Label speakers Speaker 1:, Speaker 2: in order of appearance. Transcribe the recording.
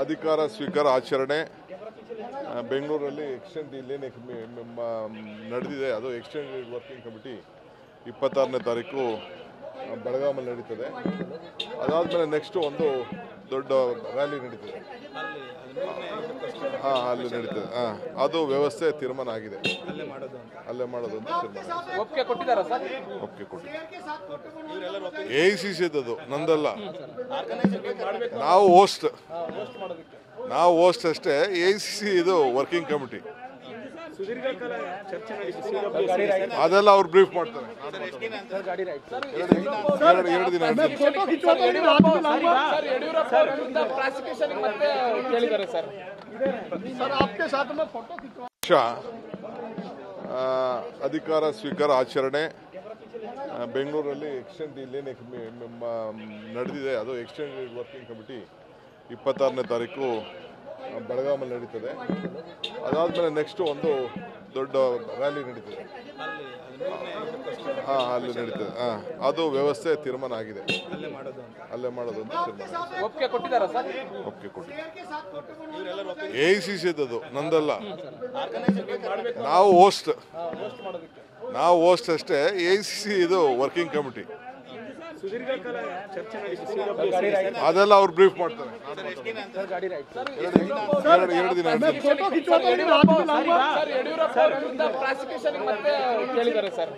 Speaker 1: ಅಧಿಕಾರ ಸ್ವೀಕಾರ ಆಚರಣೆ ಬೆಂಗಳೂರಲ್ಲಿ ಎಕ್ಸ್ಟೆಂಡ್ ಇಲ್ಲೇನೆ ನಡೆದಿದೆ. ಅದು ಎಕ್ಸ್ಟೆಂಡೆಡ್ ವರ್ಕಿಂಗ್ ಕಮಿಟಿ 26ನೇ ತಾರೀಕು ಬೆಳಗಾಮಲ್ಲಿ ನಡೀತದೆ. ಅದಾದಮೇಲೆ ನೆಕ್ಸ್ಟ್ ಒಂದು ದೊಡ್ಡ ರ್ಯಾಲಿ ನಡೀತದೆ. ಅಲ್ಲಿ ನಡೀತದೆ. ಅದು ವ್ಯವಸ್ಥೆ ತೀರ್ಮಾನ ಆಗಿದೆ. ಅಲ್ಲೇ ಮಾಡೋದು ಅಂತ ತೀರ್ಮಾನ.
Speaker 2: ಒಪ್ಪಿಗೆ ಕೊಟ್ಟಿದ್ದಾರೆ ಸರ್?
Speaker 1: ಒಪ್ಪಿಗೆ ಕೊಟ್ಟಿದ್ದಾರೆ. AICC ಅದು ನಂದಲ್ಲ. ನಾವು ಹೋಸ್ಟ್ ಅಷ್ಟೇ. AICC ಇದು ವರ್ಕಿಂಗ್ ಕಮಿಟಿ. ಅದೆಲ್ಲ ಅವ್ರು ಬ್ರೀಫ್ ಮಾಡ್ತಾರೆ. 2 ದಿನ ಅಧಿಕಾರ ಸ್ವೀಕಾರ ಆಚರಣೆ ಬೆಂಗಳೂರಲ್ಲಿ ಎಕ್ಸ್ಟೆಂಡ್ ಇಲ್ಲೇನೆ ನಡೆದಿದೆ. ಅದು ಎಕ್ಸ್ಟೆಂಡೆಡ್ ವರ್ಕಿಂಗ್ ಕಮಿಟಿ 26ನೇ ತಾರೀಕು ಬೆಳಗಾಮಲ್ಲಿ ನಡೀತದೆ. ಅದಾದಮೇಲೆ ನೆಕ್ಸ್ಟ್ ಒಂದು ದೊಡ್ಡ ರ್ಯಾಲಿ ನಡೀತದೆ. ಅಲ್ಲಿ ನಡೀತದೆ. ಅದು ವ್ಯವಸ್ಥೆ ತೀರ್ಮಾನ ಆಗಿದೆ. ಅಲ್ಲೇ ಮಾಡೋದು ಅಂತ ತೀರ್ಮಾನ.
Speaker 2: ಒಪ್ಪಿಗೆ ಕೊಟ್ಟಿದ್ದಾರೆ ಸರ್?
Speaker 1: ಒಪ್ಪಿಗೆ ಕೊಟ್ಟಿದ್ದಾರೆ. AICC ಅದು ನಂದಲ್ಲ. ನಾವು ಹೋಸ್ಟ್ ಅಷ್ಟೇ. AICC ಇದು ವರ್ಕಿಂಗ್ ಕಮಿಟಿ. ಅದೆಲ್ಲ ಅವ್ರು ಬ್ರೀಫ್ ಮಾಡ್ತಾರೆ. 2 ದಿನ
Speaker 2: ಕೇಳಿದ್ದಾರೆ ಸರ್.